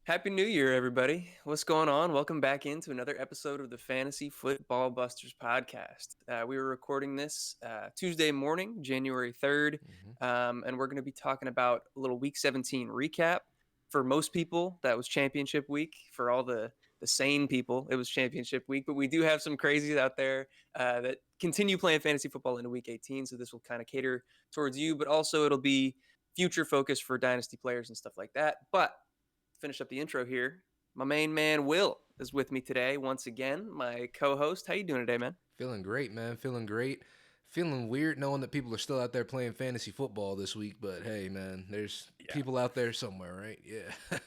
Happy New Year, everybody. What's going on? Welcome back into another episode of the Fantasy Football Busters podcast. We were recording this Tuesday morning, January 3rd, and we're going to be talking about a little Week 17 recap. For most people, that was championship week. For all the sane people, it was championship week. But we do have some crazies out there that continue playing fantasy football into Week 18, so this will kind of cater towards you, but also it'll be future focus for dynasty players and stuff like that. But finish up the intro here. My main man Will is with me today once again. My co-host. How you doing today, man? Feeling great, man. Feeling great. Feeling weird knowing that people are still out there playing fantasy football this week, but hey, man, there's Yeah. people out there somewhere, right? Yeah.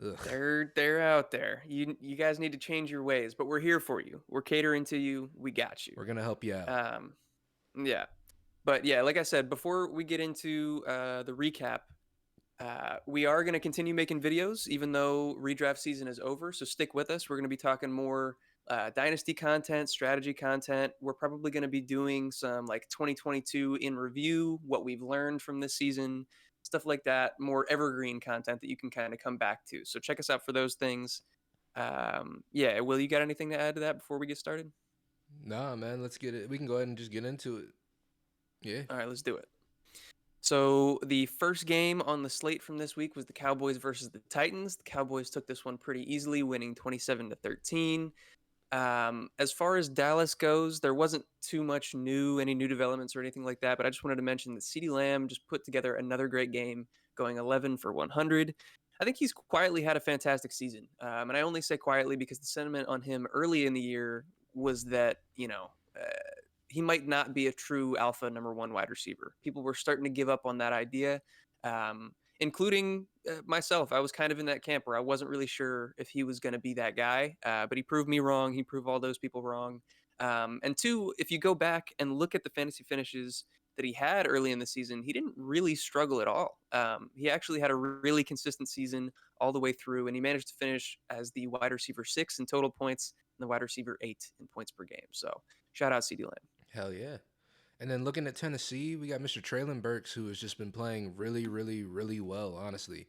Ugh. They're out there. You guys need to change your ways, but we're here for you. We're catering to you. We got you. We're gonna help you out. Um, yeah. But yeah, like I said, before we get into the recap, we are going to continue making videos, even though redraft season is over. So stick with us. We're going to be talking more dynasty content, strategy content. We're probably going to be doing some like 2022 in review, what we've learned from this season, stuff like that. More evergreen content that you can kind of come back to. So check us out for those things. Yeah, Will, you got anything to add to that before we get started? Nah, man, let's get it. We can go ahead and just get into it. Yeah. All right, let's do it. So the first game on the slate from this week was the Cowboys versus the Titans. The Cowboys took this one pretty easily, winning 27-13. As far as Dallas goes, there wasn't too much any new developments or anything like that. But I just wanted to mention that CeeDee Lamb just put together another great game, going 11 for 100. I think he's quietly had a fantastic season, and I only say quietly because the sentiment on him early in the year was that he might not be a true alpha number one wide receiver. People were starting to give up on that idea, including myself. I was kind of in that camp where I wasn't really sure if he was going to be that guy, but he proved me wrong. He proved all those people wrong. And two, if you go back and look at the fantasy finishes that he had early in the season, he didn't really struggle at all. He actually had a really consistent season all the way through, and he managed to finish as the wide receiver 6 in total points and the wide receiver 8 in points per game. So shout out CeeDee Lamb. Hell yeah. And then looking at Tennessee, we got Mr. Traylon Burks, who has just been playing really, really, really well, honestly.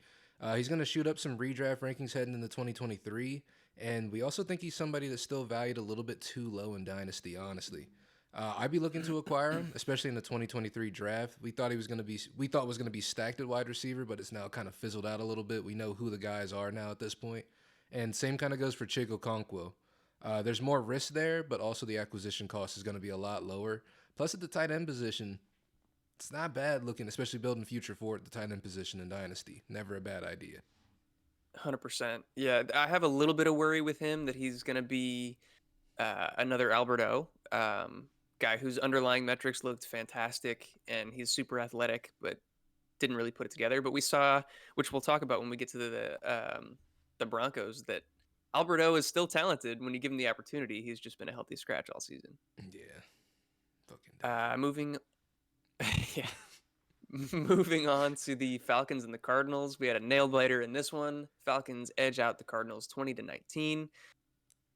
He's going to shoot up some redraft rankings heading into 2023. And we also think he's somebody that's still valued a little bit too low in Dynasty, honestly. I'd be looking to acquire him, especially in the 2023 draft. We thought was going to be stacked at wide receiver, but it's now kind of fizzled out a little bit. We know who the guys are now at this point. And same kind of goes for Chico Okonkwo. There's more risk there, but also the acquisition cost is going to be a lot lower. Plus, at the tight end position, it's not bad looking, especially building future for it, the tight end position in Dynasty. Never a bad idea. 100%. Yeah, I have a little bit of worry with him that he's going to be another Alberto, guy whose underlying metrics looked fantastic and he's super athletic, but didn't really put it together. But we saw, which we'll talk about when we get to the Broncos, that Alberto is still talented when you give him the opportunity. He's just been a healthy scratch all season. Yeah, fucking dumb. Moving, yeah, moving on to the Falcons and the Cardinals. We had a nail biter in this one. Falcons edge out the Cardinals 20-19.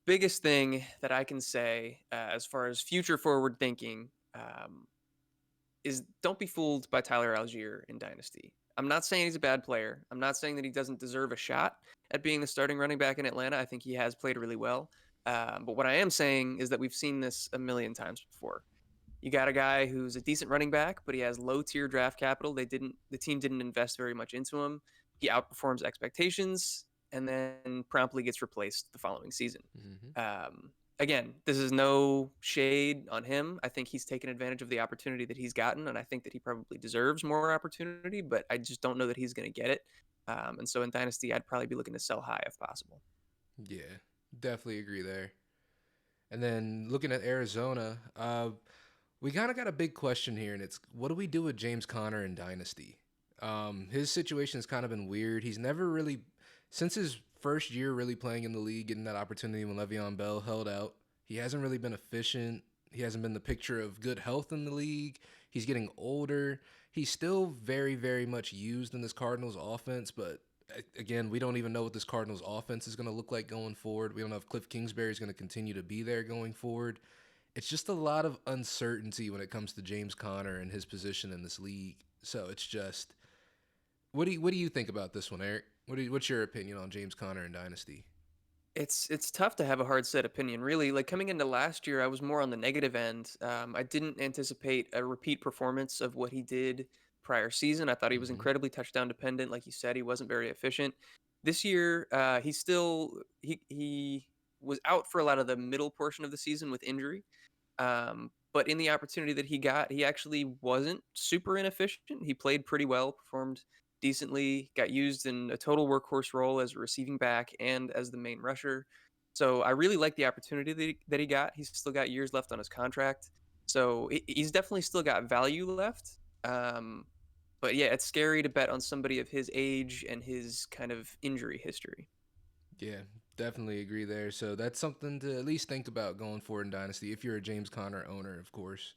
Biggest thing that I can say as far as future forward thinking is don't be fooled by Tyler Algier in Dynasty. I'm not saying he's a bad player. I'm not saying that he doesn't deserve a shot at being the starting running back in Atlanta. I think he has played really well. But what I am saying is that we've seen this a million times before. You got a guy who's a decent running back, but he has low tier draft capital. The team didn't invest very much into him. He outperforms expectations and then promptly gets replaced the following season. Mm-hmm. Again, this is no shade on him. I think he's taken advantage of the opportunity that he's gotten, and I think that he probably deserves more opportunity, but I just don't know that he's going to get it. And so in Dynasty, I'd probably be looking to sell high if possible. Yeah, definitely agree there. And then looking at Arizona, we kind of got a big question here, and it's what do we do with James Conner in Dynasty? His situation has kind of been weird. He's never really, since his first year really playing in the league, getting that opportunity when Le'Veon Bell held out, he hasn't really been efficient. He hasn't been the picture of good health in the league. He's getting older. He's still very, very much used in this Cardinals offense, but again, we don't even know what this Cardinals offense is going to look like going forward. We don't know if Cliff Kingsbury is going to continue to be there going forward. It's just a lot of uncertainty when it comes to James Conner and his position in this league. So it's just, what do you think about this one, Eric? What's your opinion on James Conner and Dynasty? It's tough to have a hard set opinion, really. Like coming into last year, I was more on the negative end. I didn't anticipate a repeat performance of what he did prior season. I thought he was Hmm. incredibly touchdown dependent. Like you said, he wasn't very efficient. This year, he was out for a lot of the middle portion of the season with injury. But in the opportunity that he got, he actually wasn't super inefficient. He played pretty well, performed decently, got used in a total workhorse role as a receiving back and as the main rusher. So I really like the opportunity that he got. He's still got years left on his contract. So he's definitely still got value left. Um, but yeah, it's scary to bet on somebody of his age and his kind of injury history. Yeah, definitely agree there. So that's something to at least think about going forward in Dynasty if you're a James Conner owner, of course.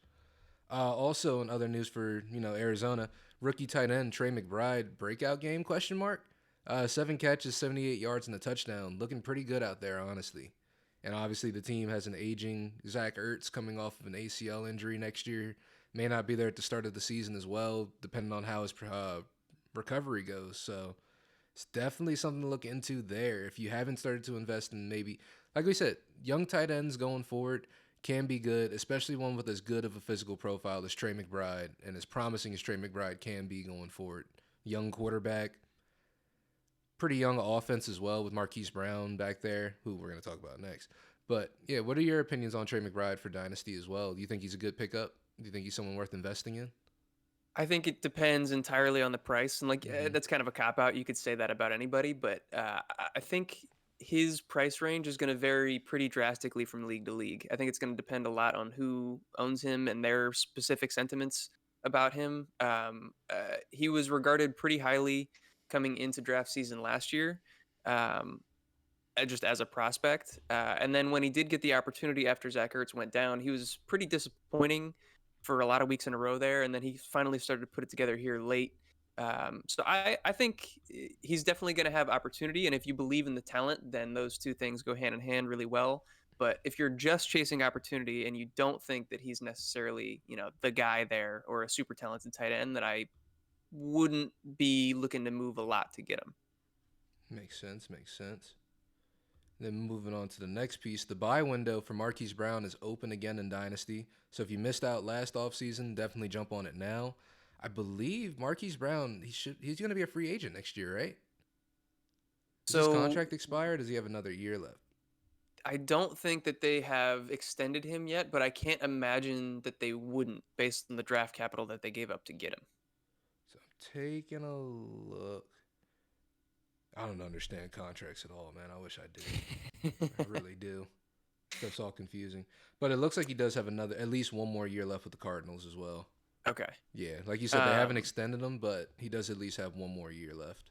Also, in other news for Arizona, rookie tight end Trey McBride breakout game question mark. 7 catches, 78 yards and a touchdown, looking pretty good out there, honestly. And obviously, the team has an aging Zach Ertz coming off of an ACL injury next year. May not be there at the start of the season as well, depending on how his recovery goes. So it's definitely something to look into there. If you haven't started to invest in maybe, like we said, young tight ends going forward can be good, especially one with as good of a physical profile as Trey McBride and as promising as Trey McBride can be going forward. Young quarterback, pretty young offense as well with Marquise Brown back there, who we're going to talk about next. But yeah, what are your opinions on Trey McBride for Dynasty as well? Do you think he's a good pickup? Do you think he's someone worth investing in? I think it depends entirely on the price, and like Mm-hmm. that's kind of a cop out. You could say that about anybody, but I think his price range is going to vary pretty drastically from league to league. I think it's going to depend a lot on who owns him and their specific sentiments about him. He was regarded pretty highly coming into draft season last year. Um, just as a prospect. And then when he did get the opportunity after Zach Ertz went down, he was pretty disappointing for a lot of weeks in a row there. And then he finally started to put it together here late. So I think he's definitely going to have opportunity. And if you believe in the talent, then those two things go hand in hand really well. But if you're just chasing opportunity and you don't think that he's necessarily, the guy there or a super talented tight end, then I wouldn't be looking to move a lot to get him. Makes sense. Makes sense. Then moving on to the next piece, the buy window for Marquise Brown is open again in Dynasty. So if you missed out last offseason, definitely jump on it now. I believe Marquise Brown, he's going to be a free agent next year, right? Does his So contract expire? Or does he have another year left? I don't think that they have extended him yet, but I can't imagine that they wouldn't based on the draft capital that they gave up to get So I'm taking a look. I don't understand contracts at all, man. I wish I did. him. I really do. Stuff's all confusing. But it looks like he does have at least one more year left with the Cardinals as well. Okay. Yeah, like you said, they haven't Um, extended him, but he does at least have one more year left.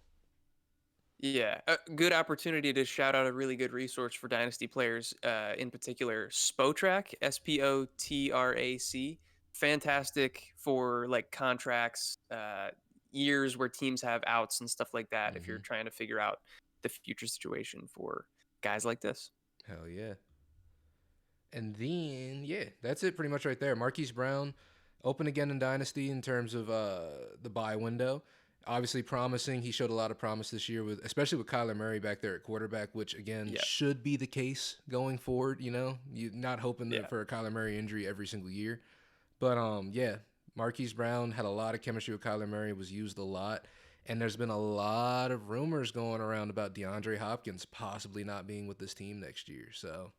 yeah, a good opportunity to shout out a really good resource for dynasty players, in particular, Spotrac, Spotrac. Fantastic for like contracts, years where teams have outs and stuff like that. If you're Mm-hmm. trying to figure out the future situation for guys like this. Hell yeah. And then, yeah, that's it pretty much right there. Marquise Brown, open again in Dynasty in terms of the buy window. Obviously promising. He showed a lot of promise this year, with especially with Kyler Murray back there at quarterback, which again Yeah, should be the case going forward. You're not hoping yeah. for a Kyler Murray injury every single year. But yeah, Marquise Brown had a lot of chemistry with Kyler Murray, was used a lot. And there's been a lot of rumors going around about DeAndre Hopkins possibly not being with this team next year. So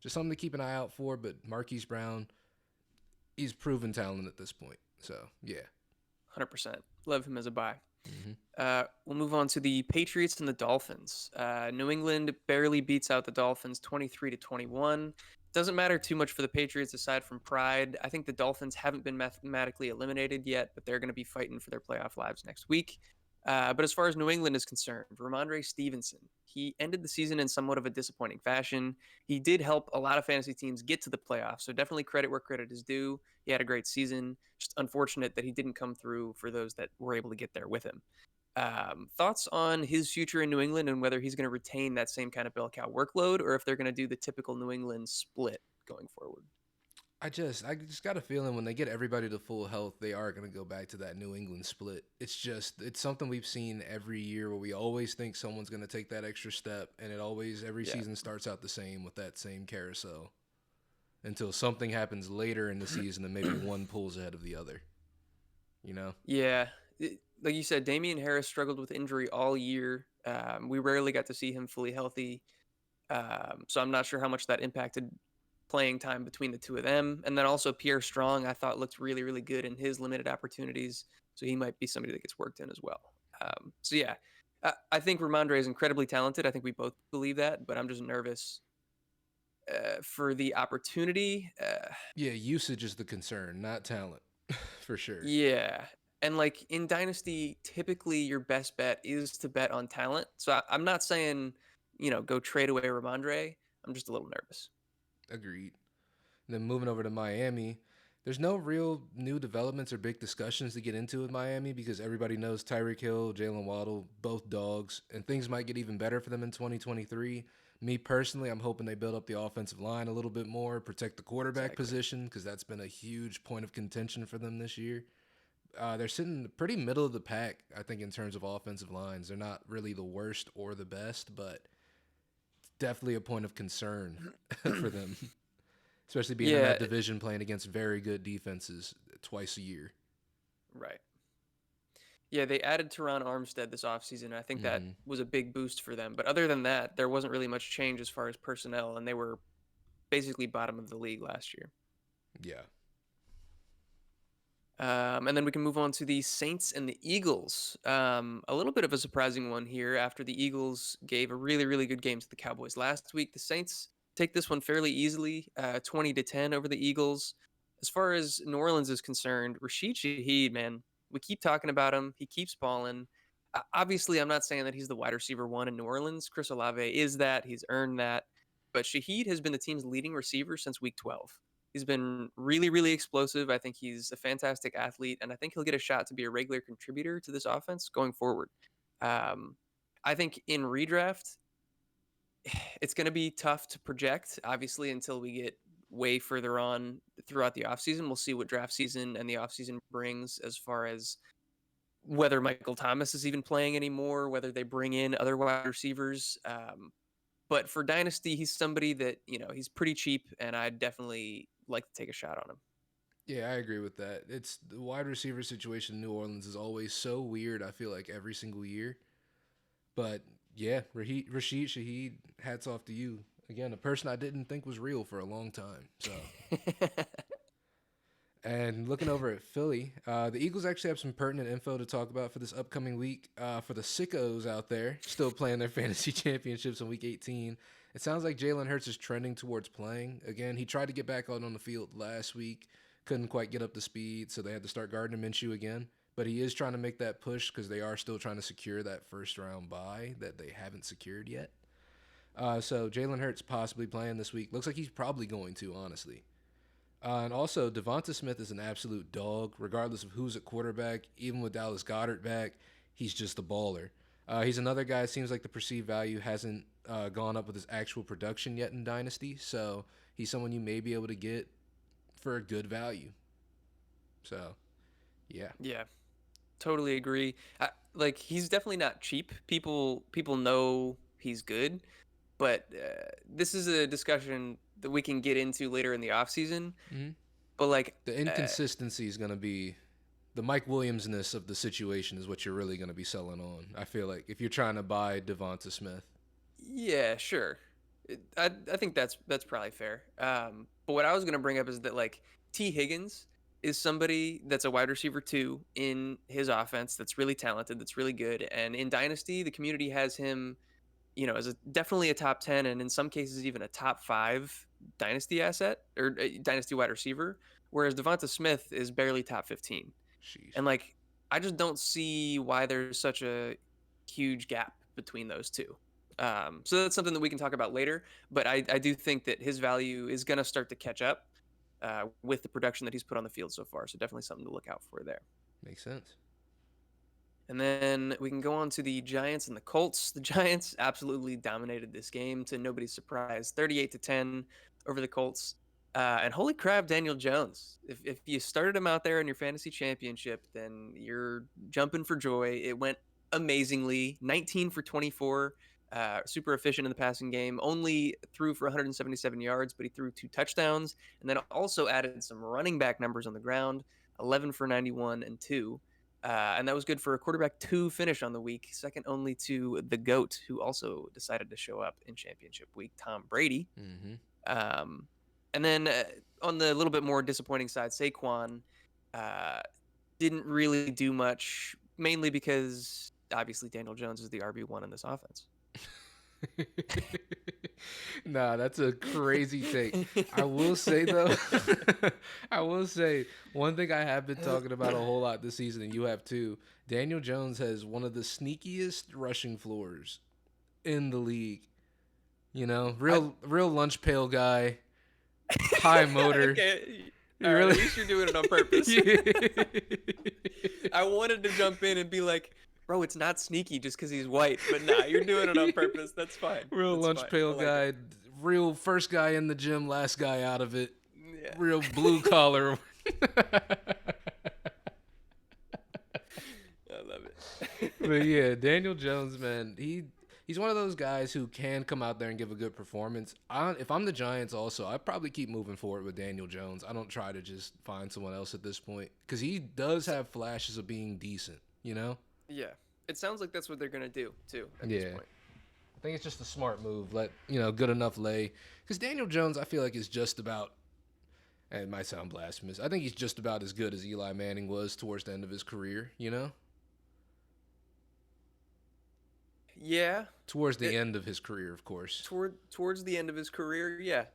just something to keep an eye out for. But Marquise Brown, he's proven talent at this point. So yeah. 100%. Love him as a buy. Mm-hmm. We'll move on to the Patriots and the Dolphins. New England barely beats out the Dolphins 23-21. Doesn't matter too much for the Patriots aside from pride. I think the Dolphins haven't been mathematically eliminated yet, but they're going to be fighting for their playoff lives next week. But as far as New England is concerned, Ramondre Stevenson, he ended the season in somewhat of a disappointing fashion. He did help a lot of fantasy teams get to the playoffs, so definitely credit where credit is due. He had a great season. Just unfortunate that he didn't come through for those that were able to get there with him. Thoughts on his future in New England and whether he's going to retain that same kind of bell cow workload or if they're going to do the typical New England split going forward? I just got a feeling when they get everybody to full health, they are going to go back to that New England split. It's something we've seen every year where we always think someone's going to take that extra step, and it always every Yeah. season starts out the same with that same carousel until something happens later in the season and maybe one pulls ahead of the other. You know? Yeah. Like you said, Damian Harris struggled with injury all year. We rarely got to see him fully healthy. So I'm not sure how much that impacted playing time between the two of them. And then also Pierre Strong, I thought looked really, really good in his limited opportunities. So he might be somebody that gets worked in as well. So yeah, I think Ramondre is incredibly talented. I think we both believe that, but I'm just nervous for the opportunity. Yeah, usage is the concern, not talent, for sure. Yeah. And like in Dynasty, typically your best bet is to bet on talent. So I'm not saying, go trade away Ramondre. I'm just a little nervous. Agreed. And then moving over to Miami, there's no real new developments or big discussions to get into with Miami because everybody knows Tyreek Hill, Jalen Waddle, both dogs, and things might get even better for them in 2023. Me personally, I'm hoping they build up the offensive line a little bit more, protect the quarterback Exactly. position because that's been a huge point of contention for them this year. They're sitting pretty middle of the pack, I think, in terms of offensive lines. They're not really the worst or the best, but definitely a point of concern for them, especially being in Yeah, that division playing against very good defenses twice a year. right. Yeah, they added Teron Armstead this offseason, and I think that Hmm. was a big boost for them. But other than that, there wasn't really much change as far as personnel, and they were basically bottom of the league last year. Yeah. And then we can move on to the Saints and the Eagles. A little bit of a surprising one here after the Eagles gave a really, really good game to the Cowboys last week. The Saints take this one fairly easily, 20-10 over the Eagles. As far as New Orleans is concerned, Rashid Shaheed, man, we keep talking about him. He keeps balling. Obviously, I'm not saying that he's the wide receiver one in New Orleans. Chris Olave is that. He's earned that. But Shaheed has been the team's leading receiver since week 12. He's been really, really explosive. I think he's a fantastic athlete, and I think he'll get a shot to be a regular contributor to this offense going forward. Um, I think in redraft, it's going to be tough to project, obviously, until we get way further on throughout the offseason. We'll see what draft season and the offseason brings as far as whether Michael Thomas is even playing anymore, whether they bring in other wide receivers. But for Dynasty, he's somebody that, he's pretty cheap, and I'd definitely like to take a shot on him. Yeah, I agree with that. It's the wide receiver situation in New Orleans is always so weird, I feel like every single year. But yeah, Rashid Shaheed, hats off to you. Again, a person I didn't think was real for a long time. So and looking over at Philly, the Eagles actually have some pertinent info to talk about for this upcoming week. For the sickos out there still playing their fantasy championships in week 18, it sounds like Jalen Hurts is trending towards playing. Again, he tried to get back out on the field last week, couldn't quite get up to speed, so they had to start Gardner Minshew again. But he is trying to make that push because they are still trying to secure that first round bye that they haven't secured yet. So Jalen Hurts possibly playing this week. Looks like he's probably going to, honestly. And also, Devonta Smith is an absolute dog, regardless of who's at quarterback. Even with Dallas Goddard back, he's just a baller. He's another guy. It seems like the perceived value hasn't gone up with his actual production yet in Dynasty, so he's someone you may be able to get for a good value. So, yeah. Yeah, totally agree. Like he's definitely not cheap. People know he's good, but this is a discussion that we can get into later in the off season. Hmm. But like, The inconsistency is going to be the Mike Williamsness of the situation is what you're really going to be selling on. I feel like if you're trying to buy Devonta Smith. yeah, sure. I think that's probably fair. But what I was gonna bring up is that like T Higgins is somebody that's a wide receiver too in his offense that's really talented, that's really good, and in Dynasty the community has him, as definitely a top 10 and in some cases even a top 5 dynasty asset or dynasty wide receiver, whereas Devonta Smith is barely top 15. Sheesh. And like I just don't see why there's such a huge gap between those two. So that's something that we can talk about later. But I do think that his value is going to start to catch up with the production that he's put on the field so far. So definitely something to look out for there. Makes sense. And then we can go on to the Giants and the Colts. The Giants absolutely dominated this game to nobody's surprise, 38-10 over the Colts. And holy crap, Daniel Jones. If you started him out there in your fantasy championship, then you're jumping for joy. It went amazingly. 19 for 24, super efficient in the passing game. Only threw for 177 yards, but he threw 2 touchdowns, and then also added some running back numbers on the ground, 11 for 91 and 2. And that was good for a quarterback 2 finish on the week, second only to the GOAT, who also decided to show up in championship week, Tom Brady. Mm-hmm. Um, and then on the little bit more disappointing side, Saquon uh, didn't really do much, mainly because obviously Daniel Jones is the RB1 in this offense. Nah, that's a crazy take. I will say though, I will say one thing I have been talking about a whole lot this season, and you have too. Daniel Jones has one of the sneakiest rushing floors in the league. You know, I real lunch pail guy, high motor. okay. All You right, really, at least you're doing it on purpose. yeah. I wanted to jump in and be like, bro, it's not sneaky just because he's white, but nah, you're doing it on purpose. That's fine. Real That's lunch fine. I pail like it. guy, real first guy in the gym, last guy out of it. Yeah, Real blue collar. I love it. But yeah, Daniel Jones, man, he's one of those guys who can come out there and give a good performance. If I'm the Giants, also, I probably keep moving forward with Daniel Jones. I don't try to just find someone else at this point because he does So, have flashes of being decent. You know? yeah, it sounds like that's what they're gonna do too at this Yeah. point. I think it's just a smart move. Let good enough lay because Daniel Jones, I feel like is just about. And it might sound blasphemous. I think he's just about as good as Eli Manning was towards the end of his career. You know? Yeah, Towards the it end of his career, of course. towards the end of his career, yeah,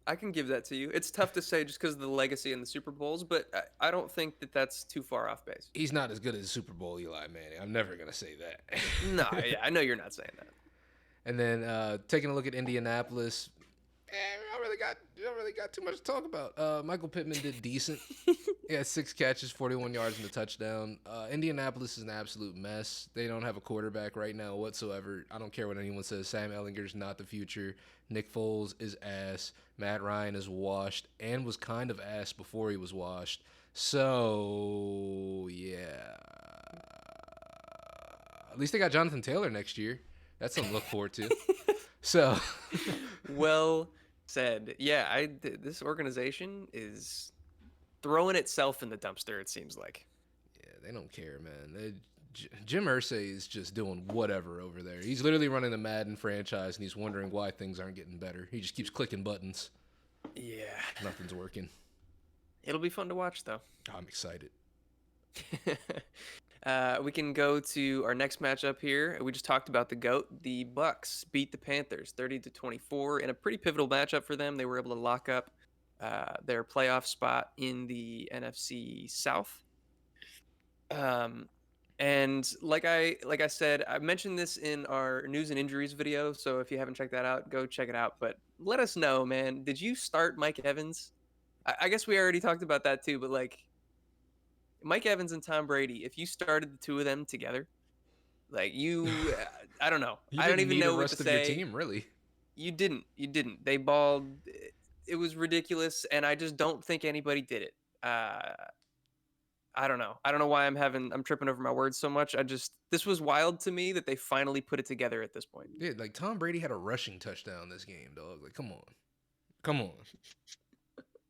I can give that to you. It's tough to say just because of the legacy and the Super Bowls, but I don't think that that's too far off base. He's not as good as Super Bowl Eli Manning. I'm never gonna say No, that. yeah, I know you're not saying that. And then taking a look at Indianapolis, we don't really got too much to talk about. Michael Pittman did decent. He had 6 catches, 41 yards, and a touchdown. Indianapolis is an absolute mess. They don't have a quarterback right now whatsoever. I don't care what anyone says. Sam Ellinger's not the future. Nick Foles is ass. Matt Ryan is washed and was kind of ass before he was washed. So yeah, at least they got Jonathan Taylor next year. That's something to look forward to. So Well said. Yeah, this organization is throwing itself in the dumpster. It seems like. yeah, they don't care, man. Jim Irsay is just doing whatever over there. He's literally running the Madden franchise, and he's wondering why things aren't getting better. He just keeps clicking buttons. Yeah, Nothing's working. it'll be fun to watch though. I'm excited. We can go to our next matchup here. We just talked about the GOAT. The Bucks beat the Panthers 30-24 in a pretty pivotal matchup for them. They were able to lock up their playoff spot in the NFC South. And like I said, I mentioned this in our news and injuries video. So if you haven't checked that out, go check it out. But let us know, man. Did you start Mike Evans? I guess we already talked about that too. But like Mike Evans and Tom Brady, if you started the two of them together, like I don't know. You I don't didn't even need the know what to rest of your say. team, really. You didn't. You didn't. They balled. It was ridiculous, and I just don't think anybody did it. I don't know. I don't know why I'm tripping over my words so much. This was wild to me that they finally put it together at this point. Yeah, like Tom Brady had a rushing touchdown this game, dog. Like, come on. Come on.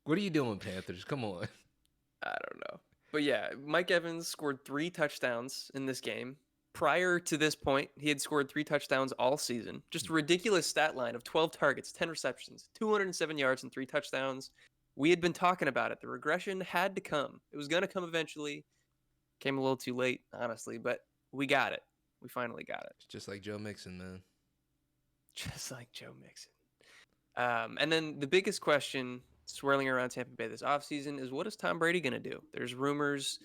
What are you doing, Panthers? Come on. I don't know. But yeah, Mike Evans scored 3 touchdowns in this game. Prior to this point, he had scored 3 touchdowns all season. Just a ridiculous stat line of 12 targets, 10 receptions, 207 yards, and 3 touchdowns. We had been talking about it. The regression had to come. It was going to come eventually. Came a little too late, honestly, but we got it. We finally got it. It's just like Joe Mixon, man. Just like Joe Mixon. And then the biggest question swirling around Tampa Bay this offseason is what is Tom Brady going to do? There's rumors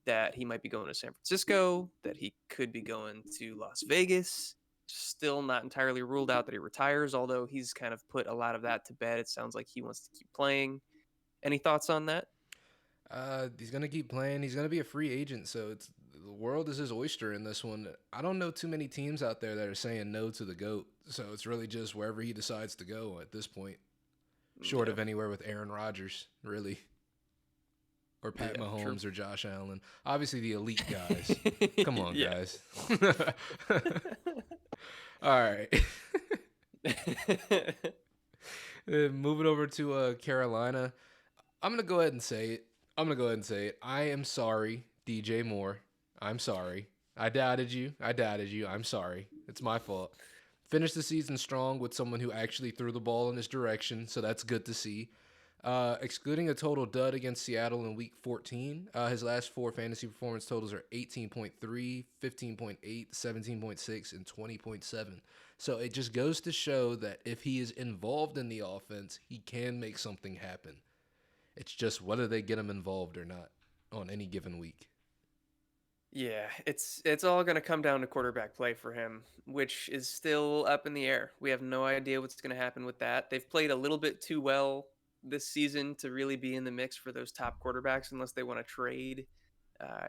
that he might be going to San Francisco, that he could be going to Las Vegas. Still not entirely ruled out that he retires, although he's kind of put a lot of that to bed. It sounds like he wants to keep playing. Any thoughts on that? He's gonna keep playing. He's gonna be a free agent, so it's the world is his oyster in this one. I don't know too many teams out there that are saying no to the GOAT, so it's really just wherever he decides to go at this point. short Yeah. of anywhere with Aaron Rodgers, really, or Pat Yeah. True. Mahomes or Josh Allen. Obviously, the elite guys. Come on, Yeah. guys. All right. Moving over to Carolina. I'm gonna go ahead and say it. I am sorry, DJ Moore. I'm sorry. I doubted you. I'm sorry. It's my fault. Finished the season strong with someone who actually threw the ball in his direction, so that's good to see. Excluding a total dud against Seattle in Week 14, his last four fantasy performance totals are 18.3, 15.8, 17.6, and 20.7. So it just goes to show that if he is involved in the offense, he can make something happen. It's just whether they get him involved or not on any given week. Yeah, it's all going to come down to quarterback play for him, which is still up in the air. We have no idea what's going to happen with that. They've played a little bit too well this season to really be in the mix for those top quarterbacks unless they want to trade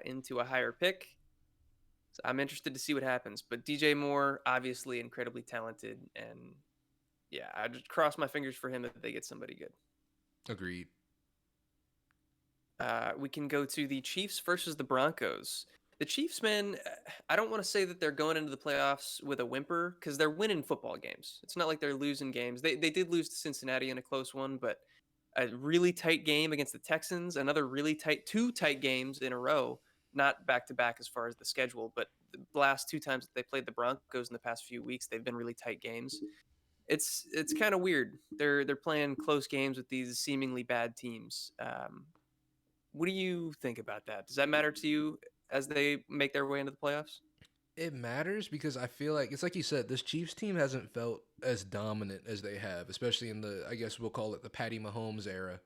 into a higher pick. So I'm interested to see what happens. But DJ Moore, obviously incredibly talented, and yeah, I just cross my fingers for him that they get somebody good. Agreed. We can go to the Chiefs versus the Broncos. The Chiefs, man, I don't want to say that they're going into the playoffs with a whimper because they're winning football games. It's not like they're losing games. They did lose to Cincinnati in a close one, but a really tight game against the Texans, another really tight, two tight games in a row, not back to back as far as the schedule, but the last two times that they played the Broncos in the past few weeks, they've been really tight games. It's kind of weird. They're playing close games with these seemingly bad teams. What do you think about that? Does that matter to you as they make their way into the playoffs? It matters because I feel like it's like you said, this Chiefs team hasn't felt as dominant as they have, especially in the I guess we'll call it the Patty Mahomes era.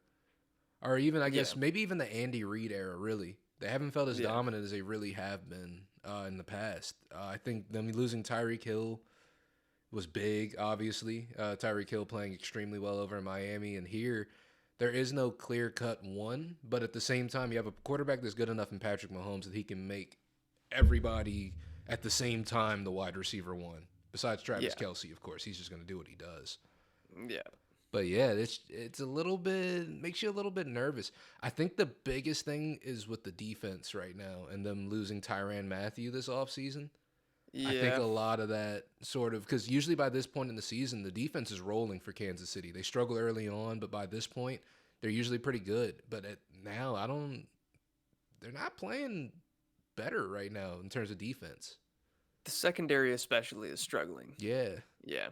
Or even I Yeah, guess maybe even the Andy Reid era, really. They haven't felt as yeah, dominant as they really have been in the past. I think them losing Tyreek Hill was big, obviously. Tyreek Hill playing extremely well over in Miami. And here, there is no clear cut one. But at the same time, you have a quarterback that's good enough in Patrick Mahomes that he can make everybody at the same time the wide receiver one. Besides Travis yeah, Kelsey, of course. He's just going to do what he does. yeah. But yeah, it's a little bit makes you a little bit nervous. I think the biggest thing is with the defense right now and them losing Tyrann Mathieu this offseason. I think a Yeah. lot of that sort of because usually by this point in the season, the defense is rolling for Kansas City. They struggle early on, but by this point, they're usually pretty good. But now, I don't. They're not playing better right now in terms of defense. The secondary especially is struggling. Yeah, Yeah.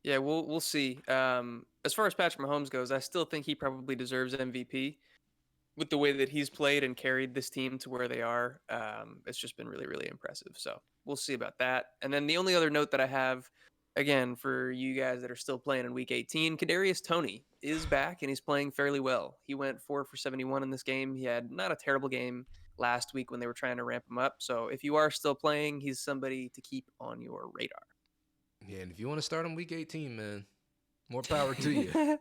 Yeah, we'll see. As far as Patrick Mahomes goes, I still think he probably deserves MVP with the way that he's played and carried this team to where they are. It's just been really, really impressive. So we'll see about that. And then the only other note that I have, again, for you guys that are still playing in Week 18, Kadarius Toney is back and he's playing fairly well. He went 4 for 71 in this game. He had not a terrible game last week when they were trying to ramp him up. So if you are still playing, he's somebody to keep on your radar. yeah. And if you want to start on week 18, man, more power to you.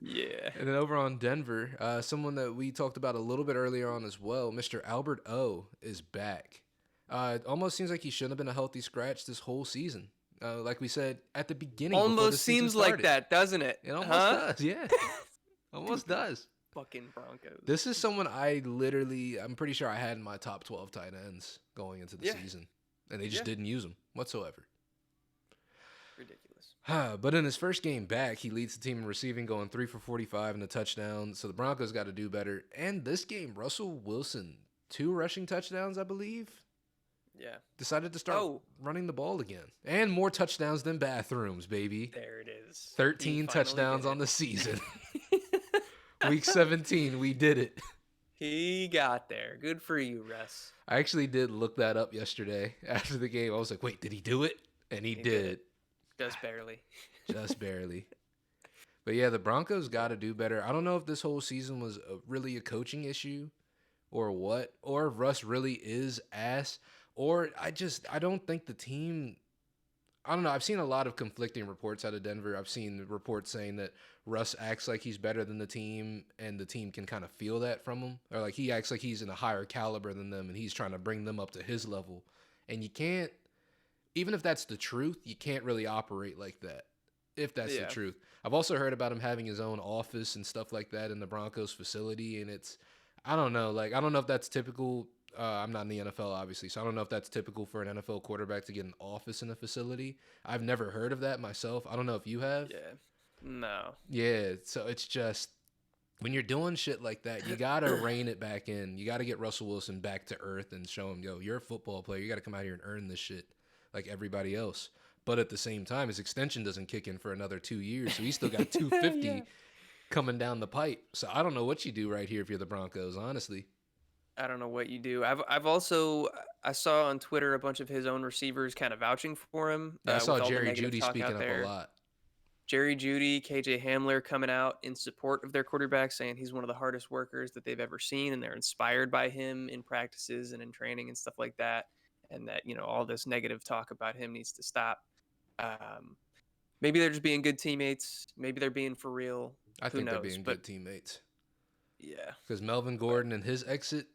Yeah. And then over on Denver, someone that we talked about a little bit earlier on as well, Mr. Albert O is back. It almost seems like he shouldn't have been a healthy scratch this whole season. Like we said at the beginning before the Almost season seems like started. that, doesn't it? It almost Huh? does, yeah. Almost Stupid does. fucking Broncos. This is someone I'm pretty sure I had in my top 12 tight ends going into the Yeah. season. And they just Yeah. didn't use them whatsoever. Ridiculous. But in his first game back, he leads the team in receiving, going 3 for 45 and a touchdown. So the Broncos got to do better. And this game, Russell Wilson, 2 rushing touchdowns, I believe, Yeah. decided to start Oh, running the ball again. And more touchdowns than bathrooms, baby. there it is. He 13 finally touchdowns did on the season. it. Week 17, we did it. He got there. Good for you, Russ. I actually did look that up yesterday after the game. I was like, wait, did he do it? And he He did did. it. Just barely. Just barely. But yeah, the Broncos got to do better. I don't know if this whole season was really a coaching issue or what, or if Russ really is ass, or I don't think the team. I don't know. I've seen a lot of conflicting reports out of Denver. I've seen reports saying that Russ acts like he's better than the team, and the team can kind of feel that from him, or like he acts like he's in a higher caliber than them, and he's trying to bring them up to his level. And you can't, even if that's the truth, you can't really operate like that. if that's the Yeah. truth. I've also heard about him having his own office and stuff like that in the Broncos facility, and I don't know, like I don't know if that's typical. I'm not in the NFL, obviously, so I don't know if that's typical for an NFL quarterback to get an office in a facility. I've never heard of that myself. I don't know if you have. Yeah. No. Yeah, so it's just when you're doing shit like that, you gotta rein it back in. You gotta get Russell Wilson back to earth and show him, yo, you're a football player. You gotta come out here and earn this shit like everybody else. But at the same time, his extension doesn't kick in for another 2 years, so he's still got Yeah. 250 coming down the pipe. So I don't know what you do right here if you're the Broncos, honestly. I don't know what you do. I've also I saw on Twitter a bunch of his own receivers kind of vouching for him Yeah, I saw with all the Jerry negative Judy talk speaking out up a there. lot. Jerry Judy, KJ Hamler coming out in support of their quarterback, saying he's one of the hardest workers that they've ever seen, and they're inspired by him in practices and in training and stuff like that. And that all this negative talk about him needs to stop. Um, maybe they're just being good teammates. Maybe they're being for real. I Who think they're knows? being But good teammates yeah, because Melvin but Gordon and his exit.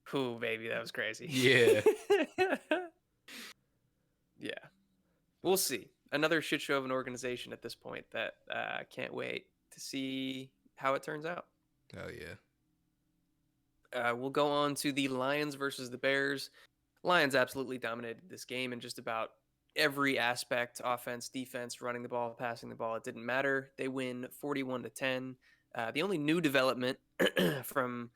who baby, that was crazy. Yeah, Yeah. We'll see. Another shit show of an organization at this point that I can't wait to see how it turns out. hell yeah. We'll go on to the Lions versus the Bears. Lions absolutely dominated this game in just about every aspect: offense, defense, running the ball, passing the ball. It didn't matter. They win 41-10. The only new development from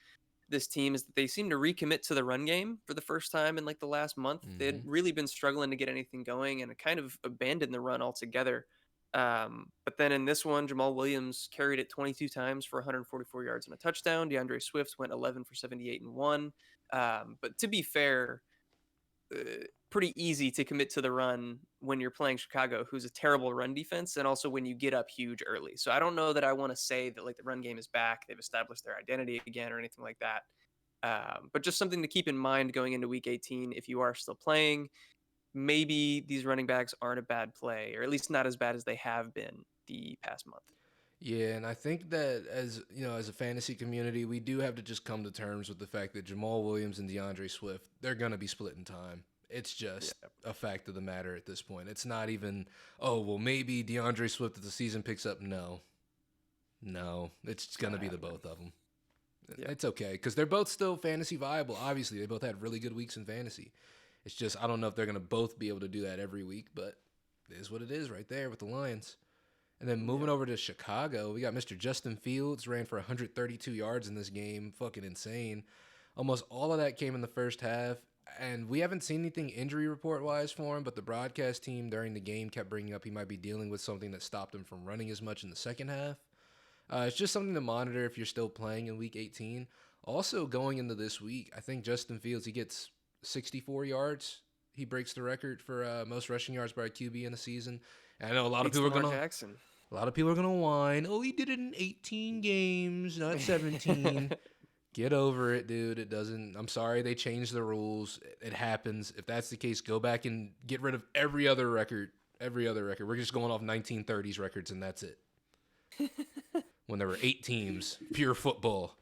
this team is that they seem to recommit to the run game for the first time in like the last month. They had Hmm. really been struggling to get anything going and kind of abandoned the run altogether. But then in this one, Jamal Williams carried it 22 times for 144 yards and a touchdown. DeAndre Swift went 11 for 78 and one. But to be fair, pretty easy to commit to the run when you're playing Chicago, who's a terrible run defense, and also when you get up huge early. So I don't know that I want to say that like the run game is back, they've established their identity again, or anything like that. But just something to keep in mind going into Week 18 if you are still playing. Maybe these running backs aren't a bad play, or at least not as bad as they have been the past month. Yeah, and I think that as you know, as a fantasy community, we do have to just come to terms with the fact that Jamal Williams and DeAndre Swift, they're gonna be splitting time. It's just Yeah, a fact of the matter at this point. It's not even, oh well, maybe DeAndre Swift if the season picks up. No, no, it's it's gonna gonna be the happen. both of them. Yeah, It's okay because they're both still fantasy viable. Obviously, they both had really good weeks in fantasy. It's just I don't know if they're gonna both be able to do that every week, but it is what it is right there with the Lions. And then moving yeah. over to Chicago, we got Mr. Justin Fields ran for 132 yards in this game. Fucking insane. Almost all of that came in the first half. And we haven't seen anything injury report wise for him, but the broadcast team during the game kept bringing up he might be dealing with something that stopped him from running as much in the second half. It's just something to monitor if you're still playing in week 18. Also, going into this week, I think Justin Fields, he gets 64 yards. He breaks the record for most rushing yards by a QB in a season. And I know a lot of Beats people are Lamar gonna Jackson. a lot of people are gonna whine. Oh, he did it in 18 games, not 17. Get over it, dude. It doesn't. I'm sorry they changed the rules. It happens. If that's the case, go back and get rid of every other record. Every other record. We're just going off 1930s records, and that's it. When there were 8 teams, pure football.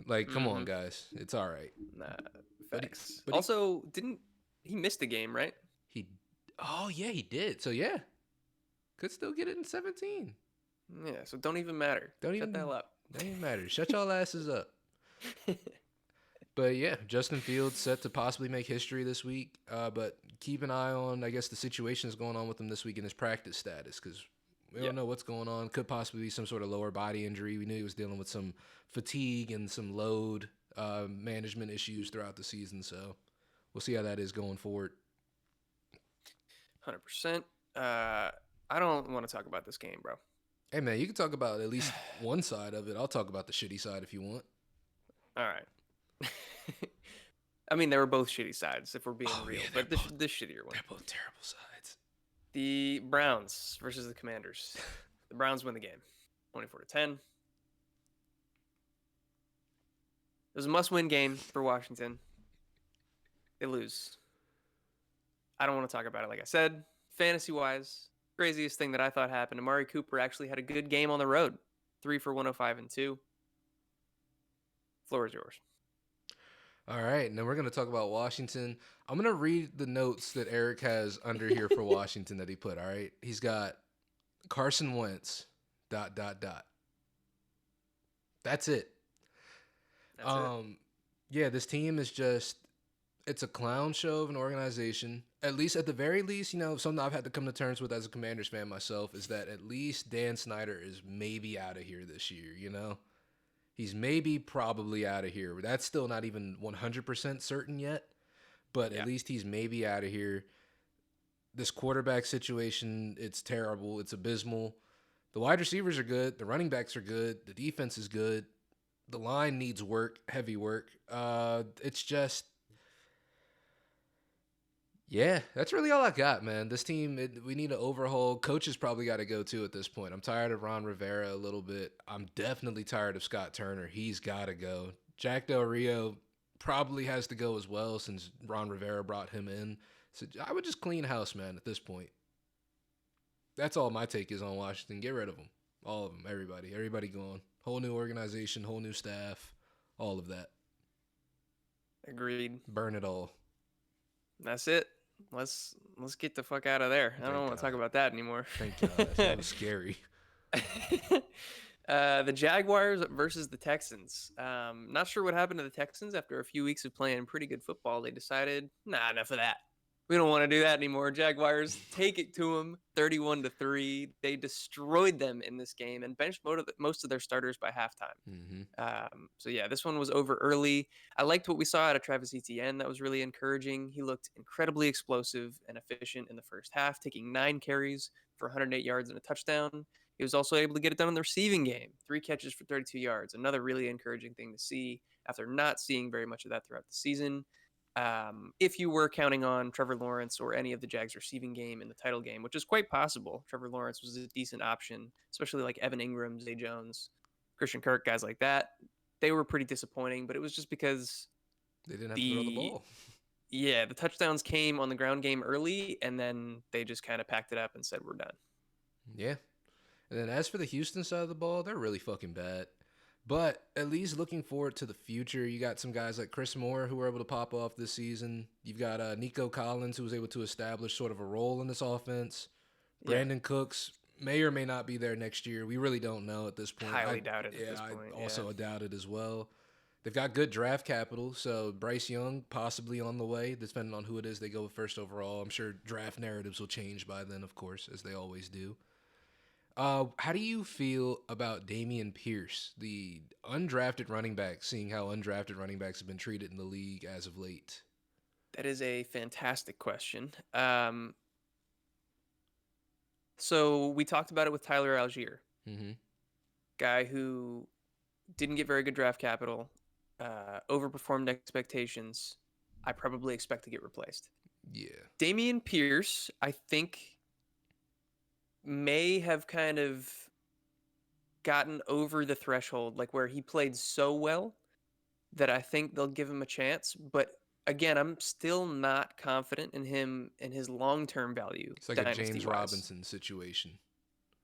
Like, come on, Hmm. guys. It's all right. Nah, But he, facts. but he, Also, didn't he missed a game, right? he. Oh yeah, he did. So yeah, could still get it in 17. Yeah, so don't even matter. Don't Shut the even. hell up. Don't even matter. Shut y'all asses up. But yeah, Justin Fields set to possibly make history this week. But keep an eye on, I guess, the situations going on with him this week in his practice status because we Yeah, don't know what's going on. Could possibly be some sort of lower body injury. We knew he was dealing with some fatigue and some load management issues throughout the season. So we'll see how that is going forward. 100%. I don't want to talk about this game, bro. Hey man, you can talk about at least one side of it. I'll talk about the shitty side if you want. All right. I mean, they were both shitty sides, if we're being Oh real, yeah, but this shittier one. they're both terrible sides. The Browns versus the Commanders. The Browns win the game, 24-10. It was a must-win game for Washington. They lose. I don't want to talk about it. Like I said, fantasy-wise, craziest thing that I thought happened. Amari Cooper actually had a good game on the road, 3 for 105 and 2. Floor is yours. All right, and then we're going to talk about Washington. I'm going to read the notes that Eric has under here for Washington that he put, all right? He's got Carson Wentz. Dot dot dot. That's it. That's it. Um, yeah, this team is just it's a clown show of an organization. At least, at the very least, something I've had to come to terms with as a Commanders fan myself is that at least Dan Snyder is maybe out of here this year. He's maybe probably out of here. That's still not even 100% certain yet, but at Yeah. least he's maybe out of here. This quarterback situation, it's terrible. It's abysmal. The wide receivers are good. The running backs are good. The defense is good. The line needs work, heavy work. It's just, yeah, that's really all I got, man. This team, we need an overhaul. Coaches probably got to go too at this point. I'm tired of Ron Rivera a little bit. I'm definitely tired of Scott Turner. He's got to go. Jack Del Rio probably has to go as well since Ron Rivera brought him in. So I would just clean house, man, at this point. That's all my take is on Washington. Get rid of them. All of them. Everybody. Everybody gone. Whole new organization, whole new staff, all of that. Agreed. Burn it all. That's it. Let's get the fuck out of there. I don't Thank want to talk God. about that anymore. Thank God. That was scary. The Jaguars versus the Texans. Not sure what happened to the Texans after a few weeks of playing pretty good football. They decided, nah, enough of that. We don't want to do that anymore. Jaguars take it to them, 31-3. They destroyed them in this game and benched most of their starters by halftime. Mm-hmm. So yeah, this one was over early. I liked what we saw out of Travis Etienne. That was really encouraging. He looked incredibly explosive and efficient in the first half, taking 9 carries for 108 yards and a touchdown. He was also able to get it done in the receiving game, 3 catches for 32 yards. Another really encouraging thing to see after not seeing very much of that throughout the season. If you were counting on Trevor Lawrence or any of the Jags receiving game in the title game, which is quite possible, Trevor Lawrence was a decent option, especially like Evan Ingram, Zay Jones, Christian Kirk, guys like that. They were pretty disappointing, but it was just because They didn't have to throw the the ball. yeah, the touchdowns came on the ground game early, and then they just kind of packed it up and said we're done. Yeah. And then as for the Houston side of the ball, they're really fucking bad. But at least looking forward to the future, you got some guys like Chris Moore who were able to pop off this season. You've got Nico Collins who was able to establish sort of a role in this offense. Yeah, Brandon Cooks may or may not be there next year. We really don't know at this point. highly doubted at this I point. Yeah, also doubt it as well. They've got good draft capital, so Bryce Young possibly on the way, depending on who it is they go with first overall. I'm sure draft narratives will change by then, of course, as they always do. How do you feel about Damian Pierce, the undrafted running back, seeing how undrafted running backs have been treated in the league as of late? that is a fantastic question. So we talked about it with Tyler Algier, Mm-hmm. guy who didn't get very good draft capital, overperformed expectations. I probably expect to get replaced. Yeah. Damian Pierce, I think, may have kind of gotten over the threshold, like where he played so well that I think they'll give him a chance. But again, I'm still not confident in him and his long term value, It's like a dynasty James wise. Robinson situation.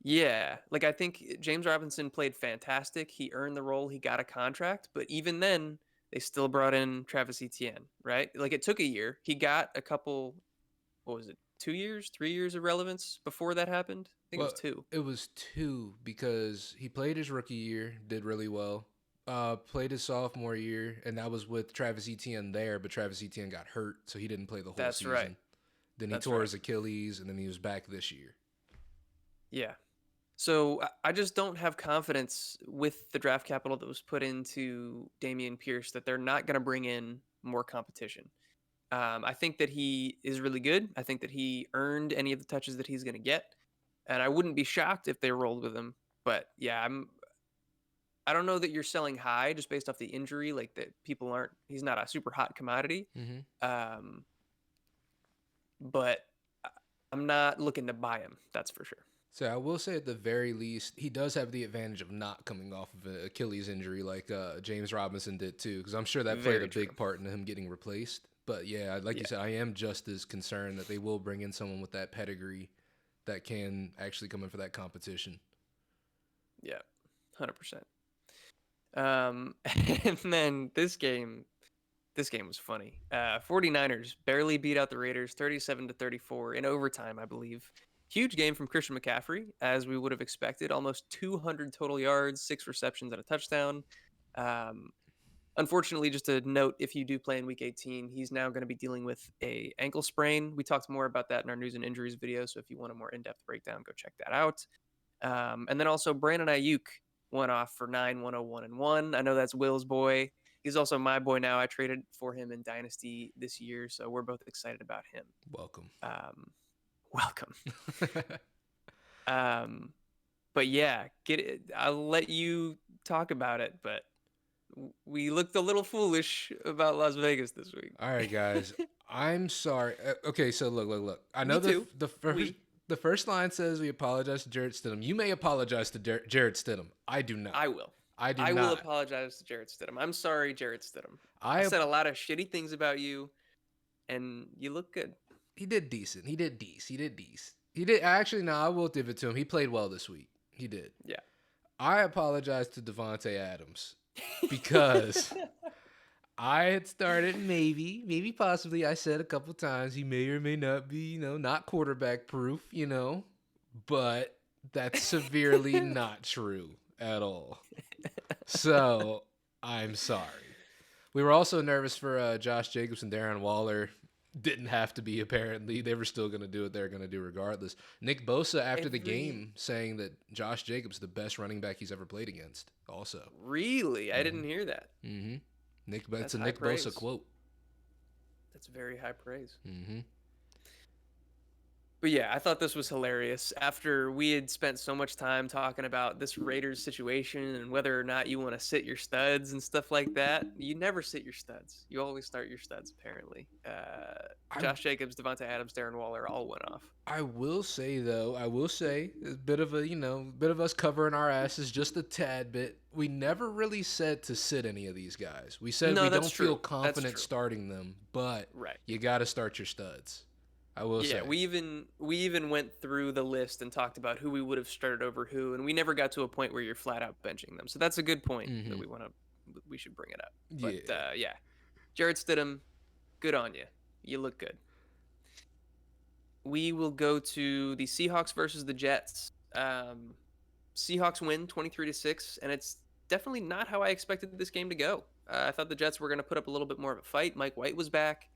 Yeah, like I think James Robinson played fantastic. He earned the role. He got a contract, but even then, they still brought in Travis Etienne, right? Like it took a year. He got a couple. What was it? 2 years, 3 years of relevance before that happened. I think it was Well, two. it was two because he played his rookie year, did really well. Played his sophomore year, and that was with Travis Etienne there, but Travis Etienne got hurt, so he didn't play the whole That's right. season. Then he That's tore right. his Achilles, and then he was back this year. Yeah. So I just don't have confidence with the draft capital that was put into Damian Pierce that they're not going to bring in more competition. I think that he is really good. I think that he earned any of the touches that he's going to get, and I wouldn't be shocked if they rolled with him. But yeah, I don't know that you're selling high just based off the injury. Like that, people aren't. He's not a super hot commodity. Mm-hmm. Um, but I'm not looking to buy him. That's for sure. So I will say at the very least, he does have the advantage of not coming off of an Achilles injury like James Robinson did too, because I'm sure that played a Very true. big part in him getting replaced. But yeah, like you Yeah. said, I am just as concerned that they will bring in someone with that pedigree that can actually come in for that competition. Yeah. 100%. And then this game was funny. 49ers barely beat out the Raiders 37-34 in overtime, I believe. Huge game from Christian McCaffrey, as we would have expected. Almost 200 total yards, 6 receptions, and a touchdown. Um, Unfortunately, just a note: if you do play in Week 18, he's now going to be dealing with a ankle sprain. We talked more about that in our news and injuries video, so if you want a more in-depth breakdown, go check that out. And then also Brandon Ayuk went off for 9-101 and 1. I know that's Will's boy. He's also my boy now. I traded for him in Dynasty this year, so we're both excited about him. Welcome. Um, welcome. Um, but yeah, get it. I'll let you talk about it, but we looked a little foolish about Las Vegas this week. All right, guys. I'm sorry. Okay, so look. I know Me too. We. the first line says we apologize to Jarrett Stidham. You may apologize to Jarrett Stidham. I do not. I will. I do I will not. apologize to Jarrett Stidham. I'm sorry, Jarrett Stidham. I I said a lot of shitty things about you, and you look good. He did decent. He did decent. He did decent. He did actually. No, I will give it to him. He played well this week. He did. Yeah. I apologize to Devonte Adams because I had started maybe possibly. I said a couple times he may or may not be, not quarterback proof, but that's severely not true at all. So I'm sorry. We were also nervous for Josh Jacobs and Darren Waller. Didn't have to be, apparently. They were still going to do what they're going to do regardless. Nick Bosa, after the game, saying that Josh Jacobs the best running back he's ever played against, also. Really? I didn't hear that. Mm-hmm. It's That's a high Nick praise. Bosa quote. That's very high praise. Mm-hmm. But yeah, I thought this was hilarious. After we had spent so much time talking about this Raiders situation and whether or not you want to sit your studs and stuff like that, you never sit your studs. You always start your studs, apparently. I Josh Jacobs, Devontae Adams, Darren Waller all went off. I will say though, a bit of bit of us covering our asses just a tad bit. We never really said to sit any of these guys. We said No, we that's don't feel true. That's confident true. starting them, but Right. you got to start your studs. I will Yeah, say. we even went through the list and talked about who we would have started over who, and we never got to a point where you're flat out benching them. So that's a good point that Mm-hmm. we should bring it up. But Yeah. yeah, Jared Stidham, good on you. You look good. We will go to the Seahawks versus the Jets. Seahawks win 23-6, and it's definitely not how I expected this game to go. I thought the Jets were going to put up a little bit more of a fight. Mike White was back,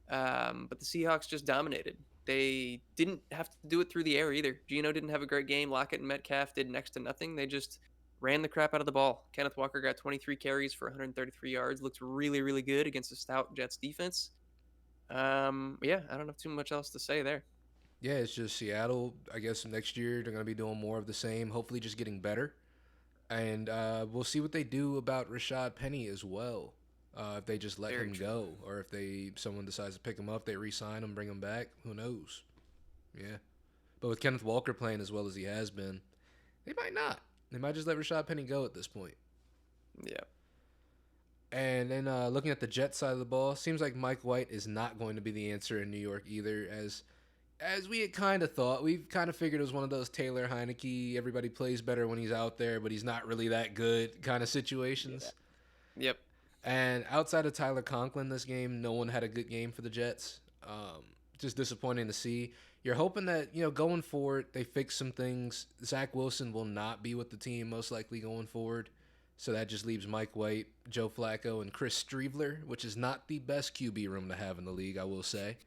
but the Seahawks just dominated. They didn't have to do it through the air either. Geno didn't have a great game. Lockett and Metcalf did next to nothing. They just ran the crap out of the ball. Kenneth Walker got 23 carries for 133 yards. Looked really, really good against a stout Jets defense. Yeah, I don't have too much else to say there. Yeah, it's just Seattle. I guess next year they're going to be doing more of the same, hopefully just getting better. And we'll see what they do about Rashad Penny as well. If they just let Very him true. go, or if someone decides to pick him up, they re-sign him, bring him back. Who knows? Yeah. But with Kenneth Walker playing as well as he has been, they might not. They might just let Rashad Penny go at this point. Yeah. And then looking at the Jets side of the ball, seems like Mike White is not going to be the answer in New York either. As we had kind of thought, we've kind of figured it was one of those Taylor Heineke, everybody plays better when he's out there, but he's not really that good kind of situations. Yeah. Yep. And outside of Tyler Conklin this game, no one had a good game for the Jets. Just disappointing to see. You're hoping that, going forward, they fix some things. Zach Wilson will not be with the team most likely going forward. So that just leaves Mike White, Joe Flacco, and Chris Streveler, which is not the best QB room to have in the league, I will say.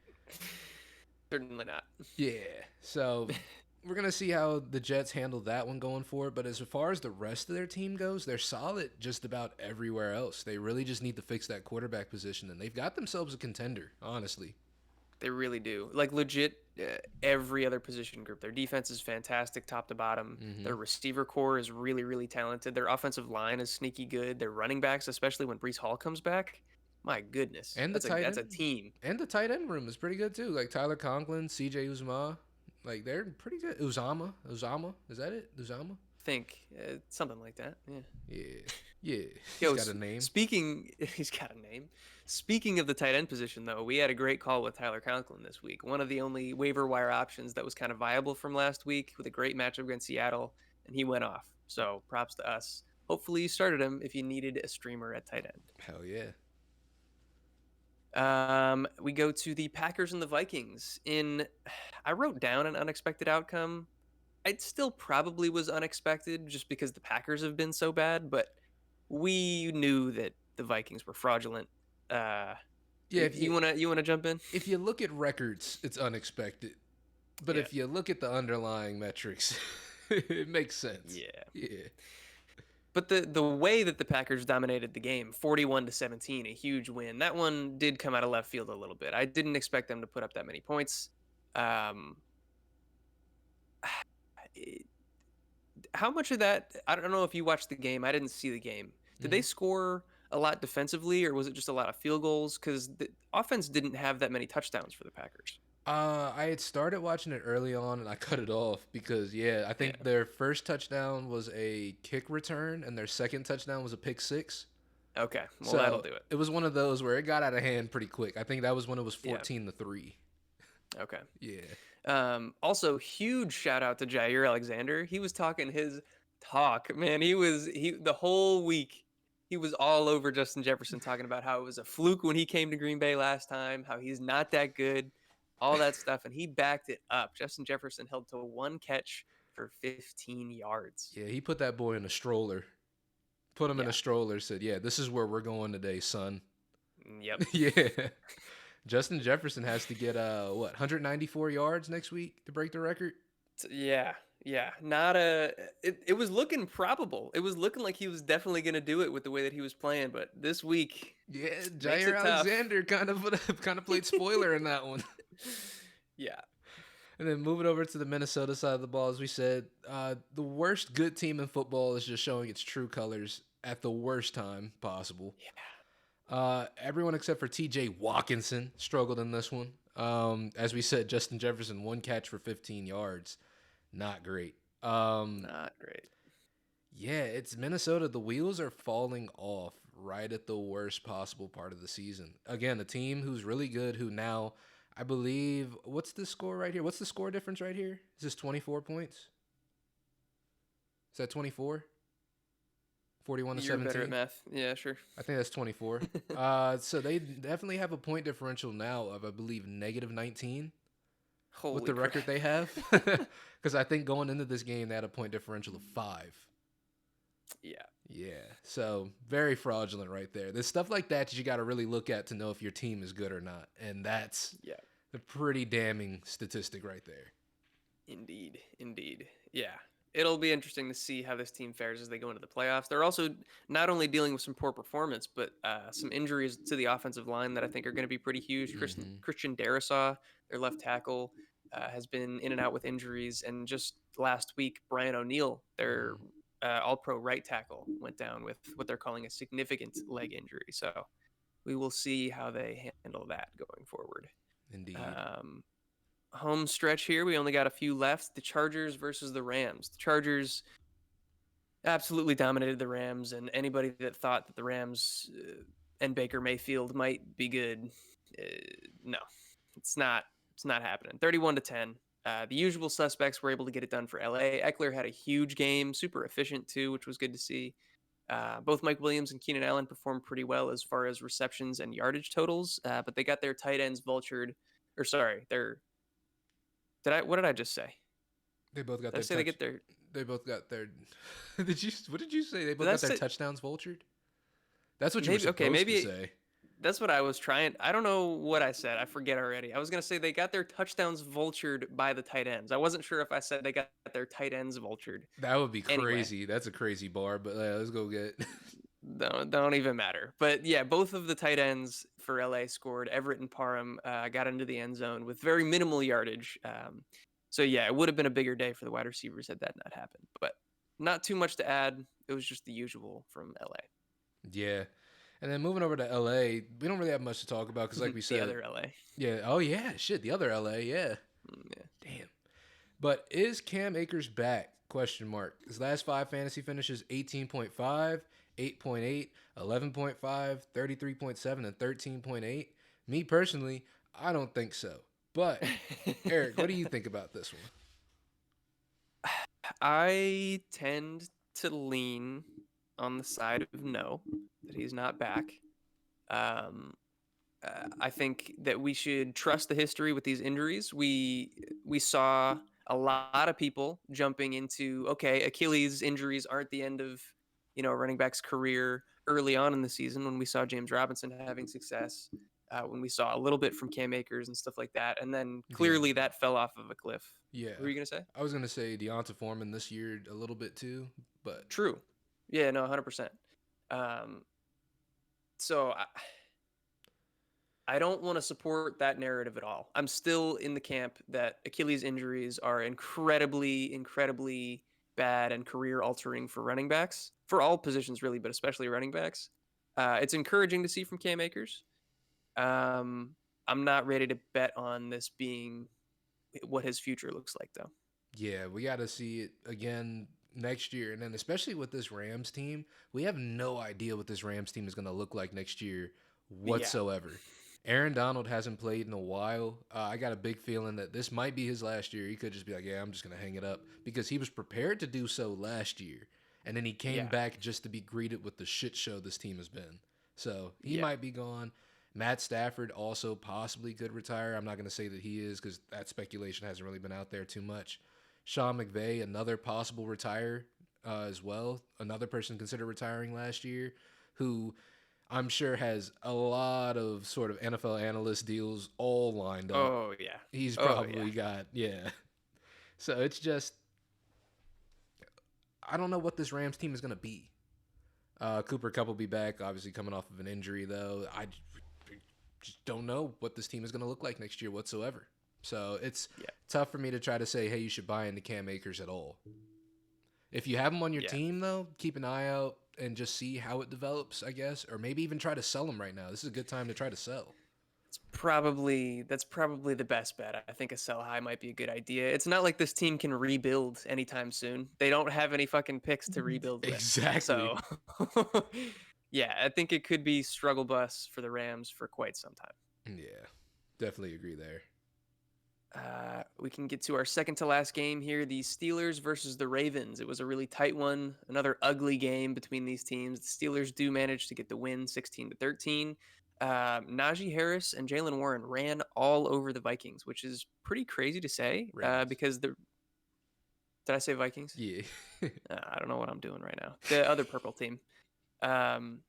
Certainly not. Yeah. So we're going to see how the Jets handle that one going forward. But as far as the rest of their team goes, they're solid just about everywhere else. They really just need to fix that quarterback position, and they've got themselves a contender, honestly. They really do. Like, legit, every other position group. Their defense is fantastic, top to bottom. Mm-hmm. Their receiver core is really, really talented. Their offensive line is sneaky good. Their running backs, especially when Brees Hall comes back, my goodness, And the tight that's a end. team. And the tight end room is pretty good, too. Like Tyler Conklin, C.J. Uzma. Like, they're pretty good. Uzama. Is that it? Uzama? Think something like that. Yeah. Yeah. Yeah. Yo, He's got a name. he's got a name. Speaking of the tight end position, though, we had a great call with Tyler Conklin this week. One of the only waiver wire options that was kind of viable from last week with a great matchup against Seattle, and he went off. So props to us. Hopefully you started him if you needed a streamer at tight end. Hell yeah. We go to the Packers and the Vikings. I wrote down an unexpected outcome. It still probably was unexpected just because the Packers have been so bad, but we knew that the Vikings were fraudulent. Uh, Yeah, you wanna jump in? if you look at records, it's unexpected. But Yeah, if you look at the underlying metrics, it makes sense. yeah. Yeah. But the way that the Packers dominated the game, 41-17, a huge win. That one did come out of left field a little bit. I didn't expect them to put up that many points. Um, how much of that? I don't know if you watched the game. I didn't see the game. Did they Mhm. score a lot defensively, or was it just a lot of field goals? Because the offense didn't have that many touchdowns for the Packers. I had started watching it early on and I cut it off because yeah, I think Yeah. their first touchdown was a kick return and their second touchdown was a pick six. Okay. Well, that'll So do it. it was one of those where it got out of hand pretty quick. I think that was when it was Yeah. 14-3. Okay. Yeah. Also, huge shout out to Jair Alexander. He was talking his talk, man. He the whole week he was all over Justin Jefferson talking about how it was a fluke when he came to Green Bay last time, how he's not that good, all that stuff, and he backed it up. Justin Jefferson held to one catch for 15 yards. Yeah, he put that boy in a stroller. Put him in a Yeah. stroller, said, "Yeah, this is where we're going today, son." Yep. Yeah. Justin Jefferson has to get 194 yards next week to break the record. Yeah. Yeah. Not a it was looking probable. It was looking like he was definitely going to do it with the way that he was playing, but this week Yeah, makes Jair it tough. Alexander kind of played spoiler in that one. Yeah. And then moving over to the Minnesota side of the ball, as we said, the worst good team in football is just showing its true colors at the worst time possible. Everyone except for T.J. Watkinson struggled in this one. As we said, Justin Jefferson, one catch for 15 yards. Not great. Not great. Yeah, it's Minnesota. The wheels are falling off right at the worst possible part of the season. Again, a team who's really good, who now, I believe, what's the score right here? What's the score difference right here? Is this 24 points? Is that 24? 41 to You're better at 17? math. Yeah, sure. I think that's 24. So they definitely have a point differential now of, I believe, negative 19 with Holy the crap. record they have. Because I think going into this game, they had a point differential of 5. Yeah. Yeah, so very fraudulent right there. There's stuff like that you got to really look at to know if your team is good or not. And that's Yeah. a pretty damning statistic right there. Indeed. Indeed. Yeah. It'll be interesting to see how this team fares as they go into the playoffs. They're also not only dealing with some poor performance, but some injuries to the offensive line that I think are going to be pretty huge. Hmm. Christian Darrisaw, their left tackle, has been in and out with injuries. And just last week, Brian O'Neill, their all-pro right tackle, went down with what they're calling a significant leg injury. So we will see how they handle that going forward. Indeed. Um, Home stretch here. We only got a few left. The Chargers versus the Rams. The Chargers absolutely dominated the Rams, and anybody that thought that the Rams and Baker Mayfield might be good, uh, no, it's not. It's not happening. 31-10. The usual suspects were able to get it done for LA. Eckler had a huge game, super efficient too, which was good to see. Both Mike Williams and Keenan Allen performed pretty well as far as receptions and yardage totals, but they got their tight ends vultured. Or sorry, their what did I just say? They both got Did I their say they touch. get their? They both got their. Did you? What did you say? They Did both I got their say touchdowns vultured. That's what you were maybe? Okay, supposed to maybe say. that's what I was trying. I don't know what I said. I forget already. I was gonna say they got their touchdowns vultured by the tight ends. I wasn't sure if I said they got their tight ends vultured. That would be Anyway, crazy. That's a crazy bar, but let's go get. don't even matter. But yeah, both of the tight ends for LA scored. Everett and Parham got into the end zone with very minimal yardage. So yeah, it would have been a bigger day for the wide receivers had that not happened. But not too much to add. It was just the usual from LA. Yeah. And then moving over to LA, we don't really have much to talk about because, like we The said, other LA. yeah. Oh yeah, shit. The other LA, yeah. Yeah. Damn. But is Cam Akers back? Question mark. His last 5 fantasy finishes 18.5, 8.8, 11.5, 33.7, and 13.8. Me personally, I don't think so. But Eric, what do you think about this one? I tend to lean on the side of no, that he's not back. Um, I think that we should trust the history with these injuries. We saw a lot of people jumping into, okay, Achilles injuries aren't the end of a running back's career early on in the season when we saw James Robinson having success, when we saw a little bit from Cam Akers and stuff like that, and then clearly Deonta. that fell off of a cliff. What were Yeah. you gonna say? I was gonna say Deonta Foreman this year a little bit too, but True. Yeah, no, 100%. Um, so I don't want to support that narrative at all. I'm still in the camp that Achilles injuries are incredibly, incredibly bad and career altering for running backs, for all positions really, but especially running backs. It's encouraging to see from Cam Akers. Um, I'm not ready to bet on this being what his future looks like, though. yeah, we got to see it again next year. And then, especially with this Rams team, we have no idea what this Rams team is going to look like next year Yeah, whatsoever. Aaron Donald hasn't played in a while. I got a big feeling that this might be his last year. He could just be like, yeah, I'm just going to hang it up because he was prepared to do so last year. And then he came yeah, back just to be greeted with the shit show this team has been. So he yeah. might be gone. Matt Stafford also possibly could retire. I'm not going to say that he is because that speculation hasn't really been out there too much. Sean McVay, another possible retire as well. Another person considered retiring last year, who I'm sure has a lot of sort of NFL analyst deals all lined up. Oh yeah, He's oh yeah. probably got, yeah. So it's just, I don't know what this Rams team is going to be. Cooper Kupp will be back, obviously coming off of an injury, though. I just don't know what this team is going to look like next year whatsoever. So it's Yeah, tough for me to try to say, hey, you should buy into Cam Akers at all. If you have him on your yeah. team, though, keep an eye out and just see how it develops, I guess. Or maybe even try to sell him right now. This is a good time to try to sell. That's probably the best bet. I think a sell high might be a good idea. It's not like this team can rebuild anytime soon. They don't have any fucking picks to rebuild with. Exactly. So yeah, I think it could be struggle bus for the Rams for quite some time. Yeah, definitely agree there. We can get to our second to last game here, the Steelers versus the Ravens. It was a really tight one, another ugly game between these teams. The Steelers do manage to get the win 16-13. Najee Harris and Jalen Warren ran all over the Vikings, which is pretty crazy to say, Ravens. because the did I say Vikings? Yeah. I don't know what I'm doing right now. The other purple team. Um,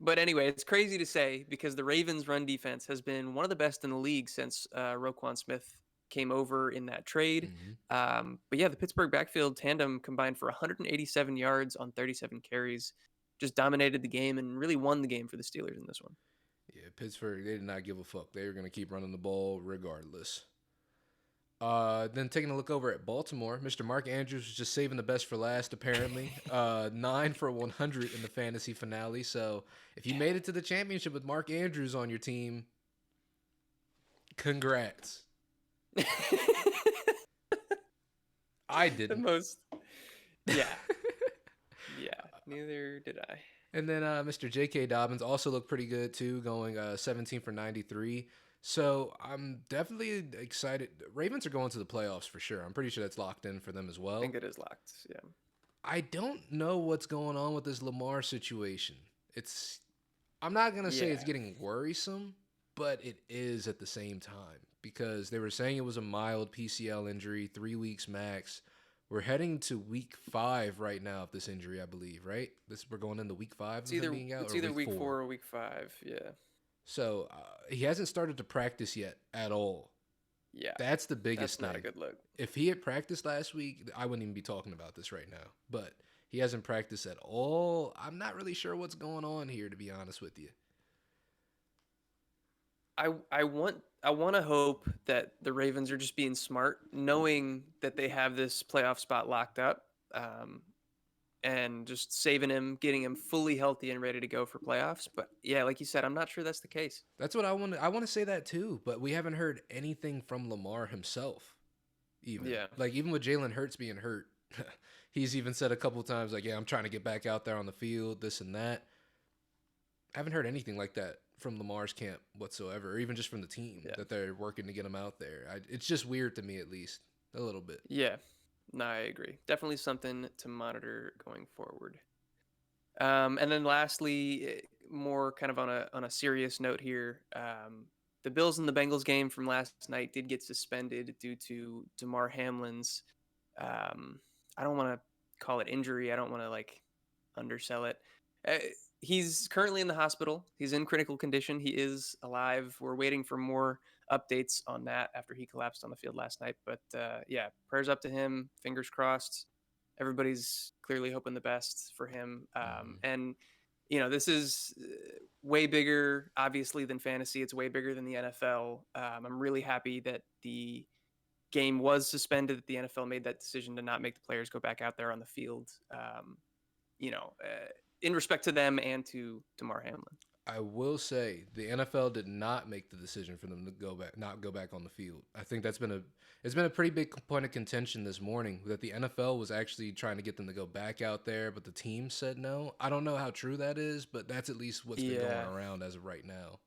but anyway, it's crazy to say because the Ravens' run defense has been one of the best in the league since Roquan Smith came over in that trade. hmm But yeah, the Pittsburgh backfield tandem combined for 187 yards on 37 carries, just dominated the game and really won the game for the Steelers in this one. Yeah, Pittsburgh, they did not give a fuck. They were going to keep running the ball regardless. Then taking a look over at Baltimore, Mr. Mark Andrews was just saving the best for last, apparently. 9 for 100 in the fantasy finale. So if you made it to the championship with Mark Andrews on your team, congrats. The I didn't. most, yeah, yeah. Neither did I. And then Mr. J.K. Dobbins also looked pretty good too, going 17 for 93. So I'm definitely excited. Ravens are going to the playoffs for sure. I'm pretty sure that's locked in for them as I well. think it is locked. Yeah. I don't know what's going on with this Lamar situation. It's I'm not gonna say it's Yeah. getting worrisome, but it is at the same time because they were saying it was a mild PCL injury, 3 weeks max. We're heading to week 5 right now of this injury, I believe, right? We're going into week 5 It's of him either being out, it's or either week week four. 4 or week 5. Yeah. So he hasn't started to practice yet at all. Yeah. That's the biggest That's not a thing. good look. If he had practiced last week, I wouldn't even be talking about this right now. But he hasn't practiced at all. I'm not really sure what's going on here, to be honest with you. I want to hope that the Ravens are just being smart, knowing that they have this playoff spot locked up, um, and just saving him, getting him fully healthy and ready to go for playoffs. But yeah, like you said, I'm not sure that's the case. That's what I want to say that too, but we haven't heard anything from Lamar himself. Even Yeah, like even with Jalen Hurts being hurt, he's even said a couple times like, "Yeah, I'm trying to get back out there on the field, this and that." I haven't heard anything like that from Lamar's camp whatsoever, or even just from the team yeah, that they're working to get him out there. It's just weird to me, at least a little bit. yeah. No, I agree. Definitely something to monitor going forward. And then lastly, more kind of on a serious note here. The Bills and the Bengals game from last night did get suspended due to Damar Hamlin's. Um, I don't want to call it injury. I don't want to like undersell it. Uh, he's currently in the hospital. He's in critical condition. He is alive. We're waiting for more updates on that after he collapsed on the field last night. But yeah, prayers up to him. Fingers crossed. Everybody's clearly hoping the best for him. Hmm. And this is way bigger, obviously, than fantasy. It's way bigger than the NFL. I'm really happy that the game was suspended. That the NFL made that decision to not make the players go back out there on the field. You know, uh, in respect to them and to Damar Hamlin. I will say the NFL did not make the decision for them to go back, not go back on the field. I think it's been a pretty big point of contention this morning that the NFL was actually trying to get them to go back out there, but the team said no. I don't know how true that is, but that's at least what's been going Yeah, around as of right now.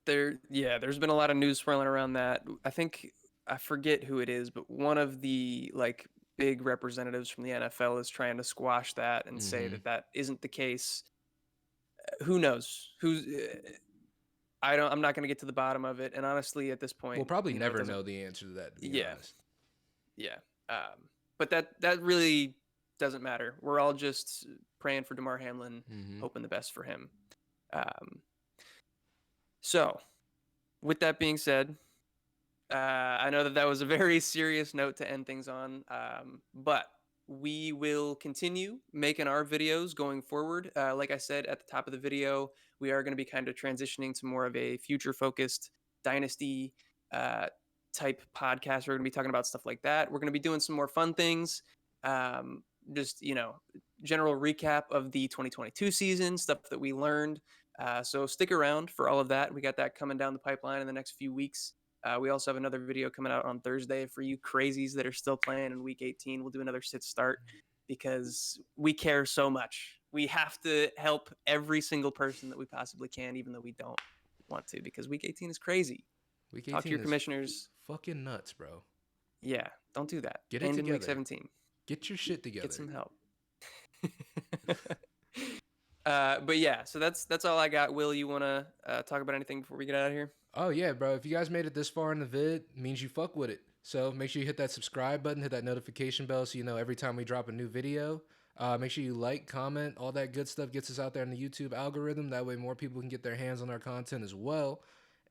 there's been a lot of news swirling around that. I forget who it is, but one of the like big representatives from the NFL is trying to squash that and say Hmm. that that isn't the case. Who knows? I'm not going to get to the bottom of it. And honestly, at this We'll point, probably it never doesn't. know the answer to that, to be Yeah, honest. yeah. But that really doesn't matter. We're all just praying for Damar Hamlin, Hmm. hoping the best for him. Um, so, with that being said, I know that that was a very serious note to end things on, but we will continue making our videos going forward. Like I said at the top of the video, we are going to be kind of transitioning to more of a future focused dynasty uh, type podcast. We're going to be talking about stuff like that. We're going to be doing some more fun things. Um, just, general recap of the 2022 season, stuff that we learned. So stick around for all of that. We got that coming down the pipeline in the next few weeks. We also have another video coming out on Thursday for you crazies that are still playing in week 18. We'll do another sit start because we care so much. We have to help every single person that we possibly can, even though we don't want to, because week 18 is crazy. Week Talk to 18 your is commissioners. fucking nuts, bro. Yeah, don't do that. Get it And in week together. 17, Get your shit get together. some help. But yeah, so that's all I got. Will, you want to talk about anything before we get out of here? Oh yeah, bro. If you guys made it this far in the vid, means you fuck with it. So make sure you hit that subscribe button, hit that notification bell so you know every time we drop a new video. Make sure you like, comment, all that good stuff gets us out there in the YouTube algorithm. That way more people can get their hands on our content as well.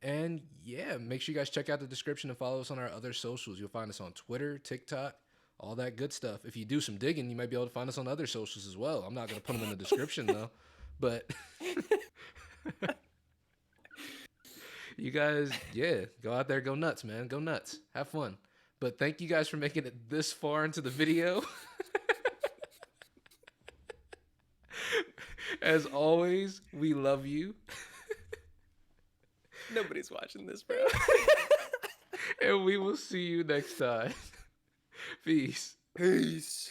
And yeah, make sure you guys check out the description and follow us on our other socials. You'll find us on Twitter, TikTok, all that good stuff. If you do some digging, you might be able to find us on other socials as well. I'm not going to put them in the description though. But you guys, yeah, go out there, go nuts, man. Go nuts. Have fun. But thank you guys for making it this far into the video. As always, we love you. Nobody's watching this, bro. And we will see you next time. Peace. Peace.